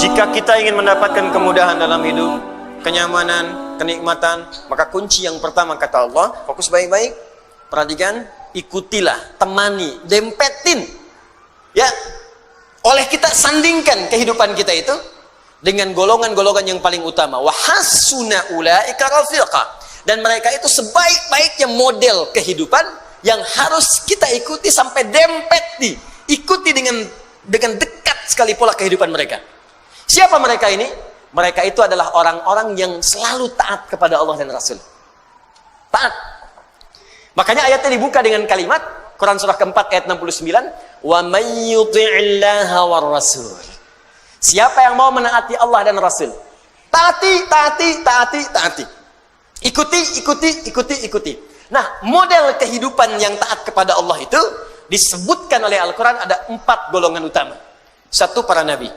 Jika kita ingin mendapatkan kemudahan dalam hidup, kenyamanan, kenikmatan, maka kunci yang pertama kata Allah, fokus baik-baik, perhatikan, ikutilah, temani, dempetin. Ya, oleh kita sandingkan kehidupan kita itu dengan golongan-golongan yang paling utama. Wa hasuna ulaika rafiqa. Dan mereka itu sebaik-baiknya model kehidupan yang harus kita ikuti sampai dempet nih. Ikuti dengan dekat sekali pola kehidupan mereka. Siapa mereka ini? Mereka itu adalah orang-orang yang selalu taat kepada Allah dan Rasul. Taat. Makanya ayatnya dibuka dengan kalimat Quran surah keempat ayat 69, wa may yuti'illaha war rasul. Siapa yang mau menaati Allah dan Rasul? Taati, taati, taati, taati. Ikuti. Nah, model kehidupan yang taat kepada Allah itu disebutkan oleh Al-Quran ada 4 golongan utama. 1, para nabi.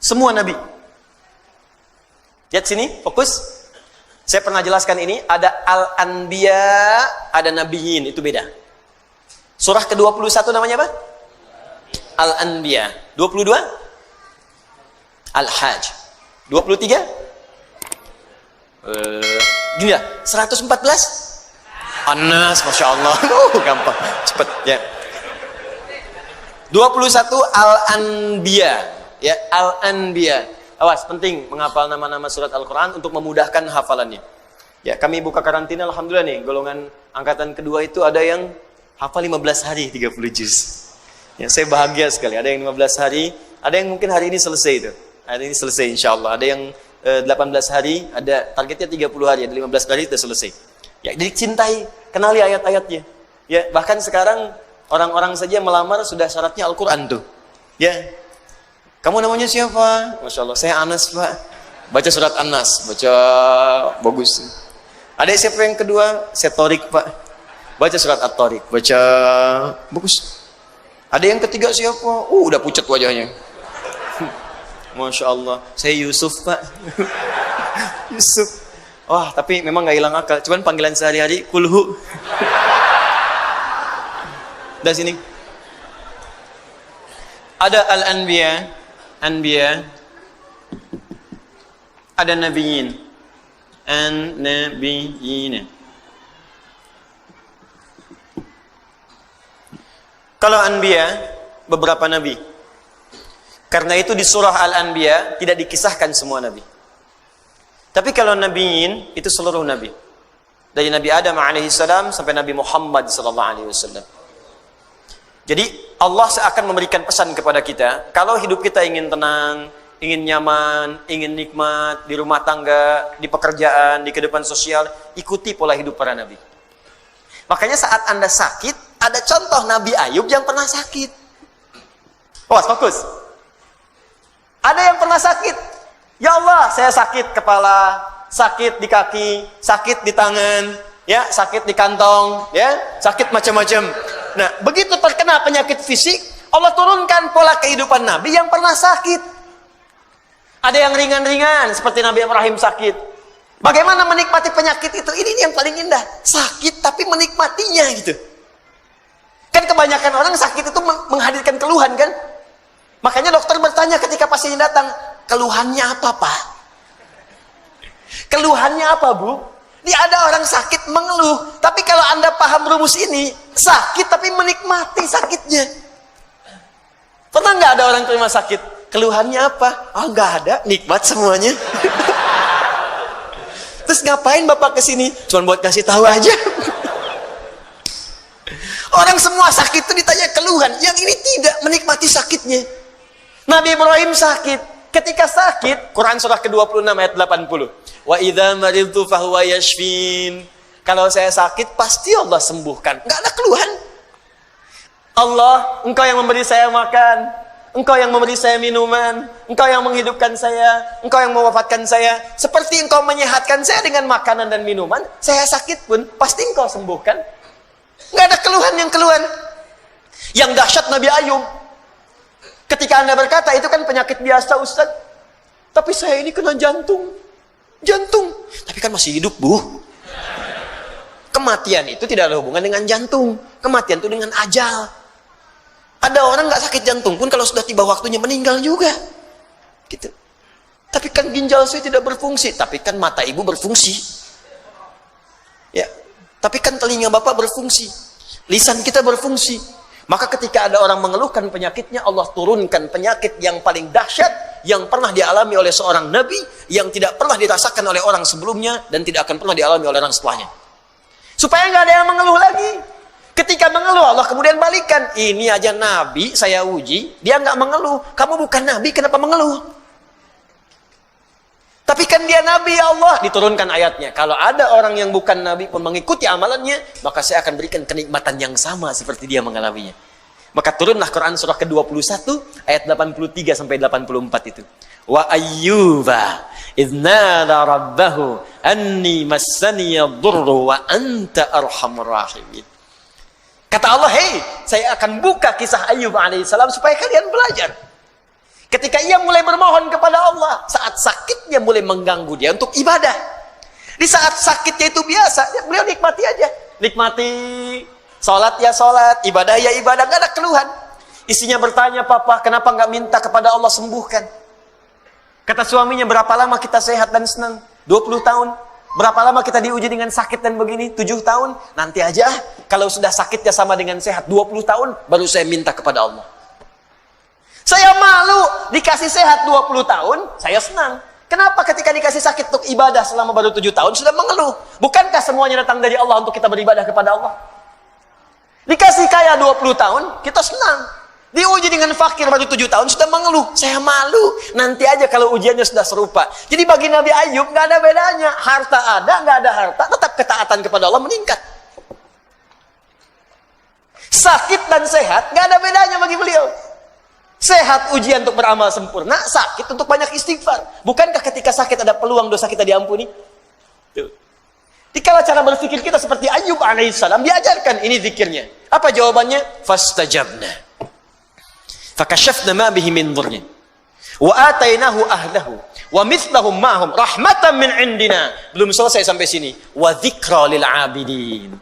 Semua nabi. Lihat sini, fokus. Saya pernah jelaskan ini, ada Al-Anbiya, ada Nabiyin, itu beda. Surah ke-21 namanya apa? Al-Anbiya. 22? Al-Hajj. 23? Gini ya, 114? Anas, Masya Allah. Gampang, cepet ya. 21 Al-Anbiya. Ya, Al-Anbiya. Awas, penting menghafal nama-nama surat Al-Quran untuk memudahkan hafalannya. Ya, kami buka karantina, alhamdulillah nih, golongan angkatan kedua itu ada yang hafal 15 hari 30 juz. Ya, saya bahagia sekali. Ada yang 15 hari, ada yang mungkin hari ini selesai itu. Hari ini selesai insya Allah. Ada yang 18 hari, ada targetnya 30 hari, ada 15 hari sudah selesai. Ya, dicintai, kenali ayat-ayatnya. Ya, bahkan sekarang orang-orang saja melamar sudah syaratnya Al-Quran tuh. Ya, kamu namanya siapa? Masya Allah, saya Anas Pak. Baca surat Anas, baca bagus. Ada siapa yang kedua? Saya Torik Pak. Baca surat At-Torik, baca bagus. Ada yang ketiga siapa? Udah pucat wajahnya. Masya Allah, saya Yusuf Pak. Yusuf. Wah, tapi memang gak hilang akal. Cuman panggilan sehari-hari kulhu. Dari sini. Ada Al-Anbiya, Anbiya. Ada Nabiyin, An-Nabiyina. Kalau Anbiya, beberapa nabi. Karena itu di surah Al-Anbiya tidak dikisahkan semua nabi. Tapi kalau nabiyin itu seluruh nabi. Dari Nabi Adam alaihissalam sampai Nabi Muhammad sallallahu alaihi wasallam. Jadi Allah seakan memberikan pesan kepada kita, kalau hidup kita ingin tenang, ingin nyaman, ingin nikmat di rumah tangga, di pekerjaan, di kehidupan sosial, ikuti pola hidup para nabi. Makanya saat Anda sakit, ada contoh Nabi Ayub yang pernah sakit. Fokus. Ada yang pernah sakit. Ya Allah, saya sakit kepala, sakit di kaki, sakit di tangan, ya, sakit di kantong, ya, sakit macam-macam. Nah, begitu terkena penyakit fisik, Allah turunkan pola kehidupan Nabi yang pernah sakit. Ada yang ringan-ringan, seperti Nabi Ibrahim sakit. Bagaimana menikmati penyakit itu? Ini yang paling indah. Sakit tapi menikmatinya gitu. Kan kebanyakan orang sakit itu menghadirkan keluhan kan? Makanya dokter bertanya ketika pasien datang, keluhannya apa Pak? Keluhannya apa Bu? Ini ada orang sakit mengeluh, tapi kalau Anda paham rumus ini, sakit tapi menikmati sakitnya. Pernah nggak ada orang terima sakit? Keluhannya apa? Oh nggak ada, nikmat semuanya. Terus ngapain Bapak kesini? Cuma buat kasih tahu aja. Orang semua sakit itu ditanya keluhan, yang ini tidak menikmati sakitnya. Nabi Ibrahim sakit. Ketika sakit, Quran surah ke-26 ayat 80. Wa idza maridtu fahuwa yashfin. Kalau saya sakit, pasti Allah sembuhkan. Enggak ada keluhan. Allah, Engkau yang memberi saya makan, Engkau yang memberi saya minuman, Engkau yang menghidupkan saya, Engkau yang mewafatkan saya. Seperti Engkau menyehatkan saya dengan makanan dan minuman, saya sakit pun pasti Engkau sembuhkan. Enggak ada keluhan yang keluhan. Yang dahsyat Nabi Ayub. Ketika Anda berkata, itu kan penyakit biasa Ustaz. Tapi saya ini kena jantung. Jantung. Tapi kan masih hidup Bu. Kematian itu tidak ada hubungan dengan jantung. Kematian itu dengan ajal. Ada orang nggak sakit jantung pun kalau sudah tiba waktunya meninggal juga. Gitu. Tapi kan ginjal saya tidak berfungsi, tapi kan mata ibu berfungsi. Ya, tapi kan telinga bapak berfungsi, lisan kita berfungsi. Maka ketika ada orang mengeluhkan penyakitnya, Allah turunkan penyakit yang paling dahsyat yang pernah dialami oleh seorang nabi, yang tidak pernah dirasakan oleh orang sebelumnya dan tidak akan pernah dialami oleh orang setelahnya. Supaya nggak ada yang mengeluh lagi. Ketika mengeluh, Allah kemudian balikan. Ini aja nabi saya uji, dia nggak mengeluh. Kamu bukan nabi, kenapa mengeluh? Tapi kan dia nabi, ya Allah. Diturunkan ayatnya. Kalau ada orang yang bukan nabi pun mengikuti amalannya, maka saya akan berikan kenikmatan yang sama seperti dia mengalaminya. Maka turunlah Quran surah ke-21 ayat 83 sampai 84 itu. Wa ayyuba idznada rabbahu anni massani yadurru wa anta arhamur rahimin. Kata Allah, hei, saya akan buka kisah Ayyub alaihissalam supaya kalian belajar. Ketika ia mulai bermohon kepada Allah, saat sakitnya mulai mengganggu dia untuk ibadah. Di saat sakitnya itu biasa, beliau nikmati aja. Nikmati, sholat ya sholat, ibadah ya ibadah, gak ada keluhan. Istrinya bertanya, papa kenapa gak minta kepada Allah sembuhkan? Kata suaminya, berapa lama kita sehat dan senang? 20 tahun. Berapa lama kita diuji dengan sakit dan begini? 7 tahun. Nanti aja, kalau sudah sakitnya sama dengan sehat 20 tahun, baru saya minta kepada Allah. Saya malu dikasih sehat 20 tahun, saya senang. Kenapa ketika dikasih sakit untuk ibadah selama baru 7 tahun sudah mengeluh? Bukankah semuanya datang dari Allah untuk kita beribadah kepada Allah? Dikasih kaya 20 tahun, kita senang. Diuji dengan fakir baru 7 tahun sudah mengeluh. Saya malu. Nanti aja kalau ujiannya sudah serupa. Jadi bagi Nabi Ayyub nggak ada bedanya. Harta ada, nggak ada harta, tetap ketaatan kepada Allah meningkat. Sakit dan sehat nggak ada bedanya bagi beliau. Sehat ujian untuk beramal sempurna, sakit untuk banyak istighfar. Bukankah ketika sakit ada peluang dosa kita diampuni? Tuh. Dikala cara berpikir kita seperti Ayyub alaihissalam, diajarkan ini zikirnya. Apa jawabannya? Fastajabna. Fakashafna ma bihi min dhurrin wa atainahu ahlahu wa mithlahum ma'hum rahmatan min indina. Belum selesai sampai sini. Wa dzikra lil 'abidin.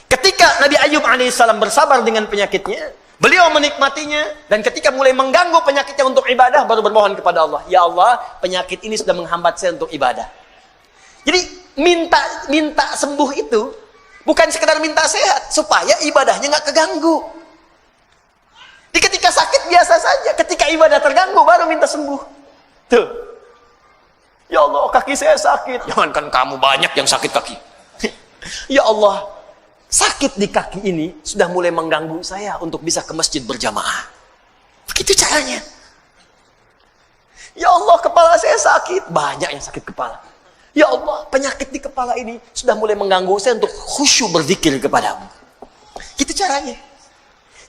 Ketika Nabi Ayyub alaihissalam bersabar dengan penyakitnya, beliau menikmatinya, dan ketika mulai mengganggu penyakitnya untuk ibadah, baru bermohon kepada Allah, ya Allah, penyakit ini sudah menghambat saya untuk ibadah. Jadi minta sembuh itu bukan sekedar minta sehat, supaya ibadahnya nggak keganggu. Di ketika sakit biasa saja, ketika ibadah terganggu baru minta sembuh. Tuh. Ya Allah, kaki saya sakit. Jangankan kamu, banyak yang sakit kaki. Ya Allah, sakit di kaki ini sudah mulai mengganggu saya untuk bisa ke masjid berjamaah. Begitu caranya. Ya Allah, kepala saya sakit. Banyak yang sakit kepala. Ya Allah, penyakit di kepala ini sudah mulai mengganggu saya untuk khusyuk berzikir kepadamu. Itu caranya.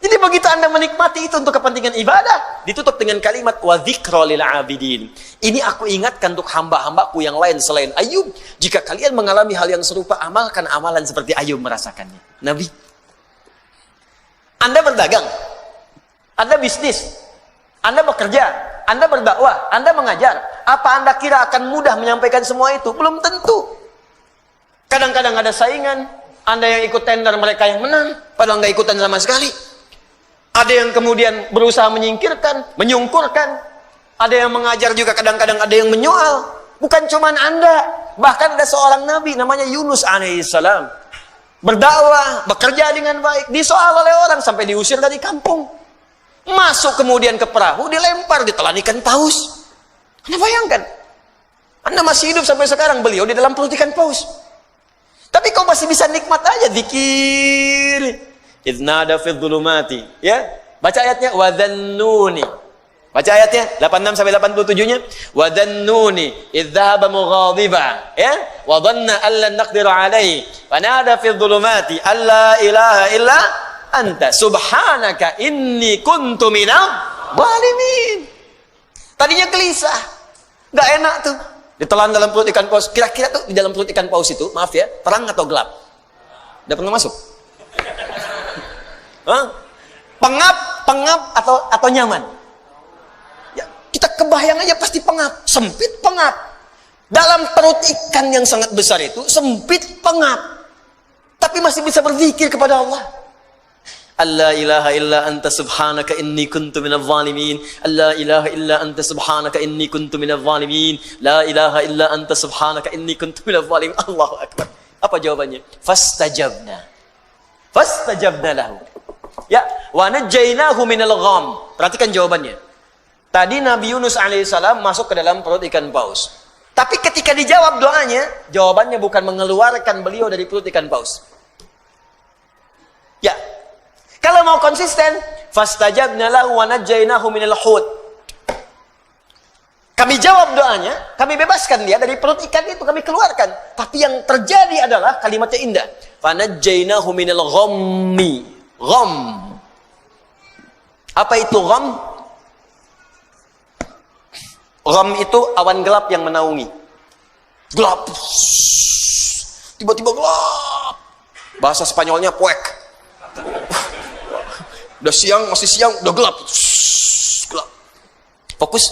Jadi begitu Anda menikmati itu untuk kepentingan ibadah, ditutup dengan kalimat wa dzikra lil 'abidin. Ini aku ingatkan untuk hamba-hambaku yang lain selain Ayyub. Jika kalian mengalami hal yang serupa, amalkan amalan seperti Ayyub merasakannya. Nabi, Anda berdagang, Anda bisnis, Anda bekerja, Anda berdakwah, Anda mengajar. Apa Anda kira akan mudah menyampaikan semua itu? Belum tentu. Kadang-kadang ada saingan, Anda yang ikut tender, mereka yang menang, padahal nggak ikutan sama sekali. Ada yang kemudian berusaha menyingkirkan, menyungkurkan. Ada yang mengajar juga, kadang-kadang ada yang menyoal. Bukan cuma Anda, bahkan ada seorang nabi namanya Yunus alaihissalam. Berdakwah, bekerja dengan baik, disoal oleh orang sampai diusir dari kampung. Masuk kemudian ke perahu, dilempar, ditelan ikan paus. Anda bayangkan, Anda masih hidup sampai sekarang, beliau di dalam perut ikan paus. Tapi kau masih bisa nikmat aja zikir. Idznada fi dhulumati, ya. Baca ayatnya wa dhannuni. Baca ayatnya 86 sampai 87-nya. Wa dhannuni idz dhahaba mughadiba, ya. Wa dhanna an lan naqdir alaihi. Wa nada fi dhulumati alla ilaha illa anta subhanaka inni kuntu minadh dhalimin. Tadinya gelisah. Enggak enak tuh. Ditelan dalam perut ikan paus. Kira-kira tuh di dalam perut ikan paus itu, maaf ya, terang atau gelap? Udah pernah masuk? Pengap atau nyaman? Ya, kita kebayang aja pasti pengap, sempit pengap. Dalam perut ikan yang sangat besar itu sempit pengap, tapi masih bisa berzikir kepada Allah. alla ilaha illa anta subhanaka inni kuntu minadh zalimin, alla ilaha illa anta subhanaka inni kuntu minadh zalimin, la ilaha illa anta subhanaka inni kuntu minadh zalimin. Allahu akbar. Apa jawabannya? Fastajabna lahu. Ya, wa najjaynahu minal gham. Perhatikan jawabannya. Tadi Nabi Yunus alaihissalam masuk ke dalam perut ikan paus. Tapi ketika dijawab doanya, jawabannya bukan mengeluarkan beliau dari perut ikan paus. Ya. Kalau mau konsisten, fastajabna lahu wa najjaynahu minal hut. Kami jawab doanya, kami bebaskan dia dari perut ikan itu, kami keluarkan. Tapi yang terjadi adalah kalimatnya indah. Fanajjaynahu minal ghammi. Gham. Apa itu gham? Gham itu awan gelap yang menaungi. Gelap. Tiba-tiba gelap. Bahasa Spanyolnya puek. Udah siang, masih siang, udah gelap. Gelap. Fokus.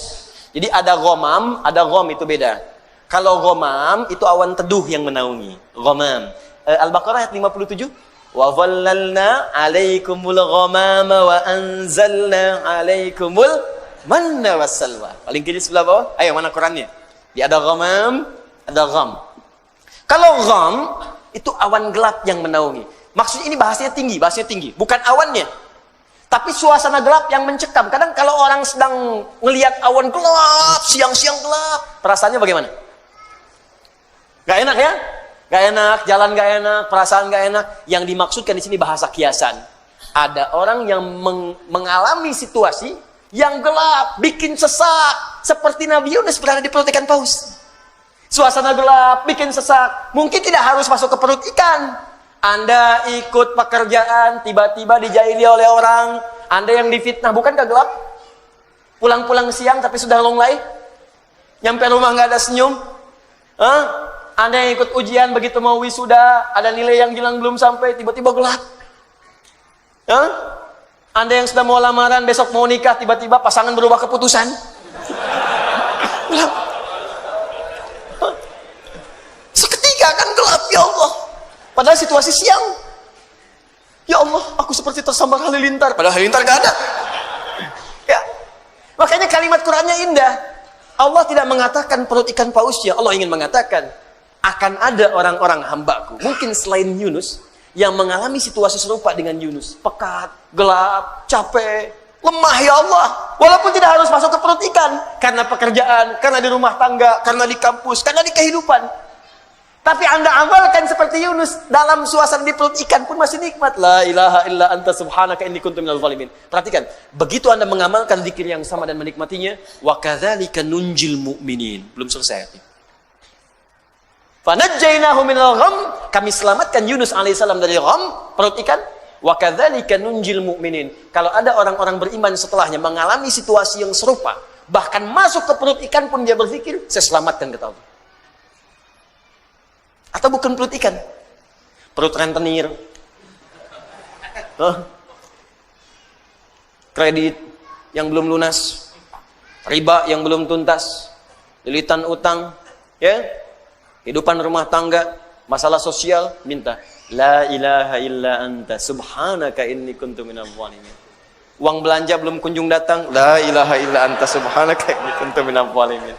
Jadi ada ghamam, ada gham, itu beda. Kalau ghamam itu awan teduh yang menaungi. Ghamam. Al-Baqarah ayat 57. Wa dhallalna 'alaikumul ghamama wa anzalna 'alaikumul manna wassalwa. Paling kiri sebelah bawah. Ayo, mana Qurannya? Di ada ghamam, ada gham. Kalau gham itu awan gelap yang menaungi. Maksudnya ini bahasanya tinggi, bukan awannya. Tapi suasana gelap yang mencekam. Kadang kalau orang sedang ngelihat awan gelap, siang-siang gelap, perasaannya bagaimana? Gak enak ya? Gak enak, jalan gak enak, perasaan gak enak. Yang dimaksudkan di sini bahasa kiasan. Ada orang yang mengalami situasi yang gelap, bikin sesak. Seperti Nabi Yunus berada di perut ikan paus. Suasana gelap, bikin sesak. Mungkin tidak harus masuk ke perut ikan. Anda ikut pekerjaan, tiba-tiba dijahili oleh orang. Anda yang difitnah, bukankah gelap? Pulang-pulang siang tapi sudah longlai. Nyampe rumah nggak ada senyum. Anda yang ikut ujian, begitu mau wisuda, ada nilai yang hilang belum sampai, tiba-tiba gelap. Anda yang sudah mau lamaran, besok mau nikah, tiba-tiba pasangan berubah keputusan. Gelap. Seketika kan gelap, ya Allah. Padahal situasi siang. Ya Allah, aku seperti tersambar halilintar. Padahal halilintar gak ada. Ya. Makanya kalimat Qur'annya indah. Allah tidak mengatakan perut ikan pausnya. Allah ingin mengatakan, akan ada orang-orang hambaku, mungkin selain Yunus, yang mengalami situasi serupa dengan Yunus. Pekat, gelap, capek, lemah, ya Allah. Walaupun tidak harus masuk ke perut ikan. Karena pekerjaan, karena di rumah tangga, karena di kampus, karena di kehidupan. Tapi Anda amalkan seperti Yunus, dalam suasana di perut ikan pun masih nikmat. La ilaha illa anta subhanaka inni kuntu minadh zalimin. Perhatikan, begitu Anda mengamalkan zikir yang sama dan menikmatinya, wa kadzalika nunjil mu'minin. Belum selesai ayatnya. Fanajjaynahu minal gham, kami selamatkan Yunus alaihissalam dari gham, perut ikan. Wa kadzalika nunjil mu'minin. Kalau ada orang-orang beriman setelahnya mengalami situasi yang serupa, bahkan masuk ke perut ikan pun dia berzikir, saya selamatkan kata Allah. Atau bukan perut ikan, perut rentenir, kredit yang belum lunas, riba yang belum tuntas, lilitan utang, ya, kehidupan rumah tangga, masalah sosial, minta la ilaha illa anta subhanaka inni kuntu minadh zalimin. Uang belanja belum kunjung datang, la ilaha illa anta subhanaka inni kuntu minadh zalimin.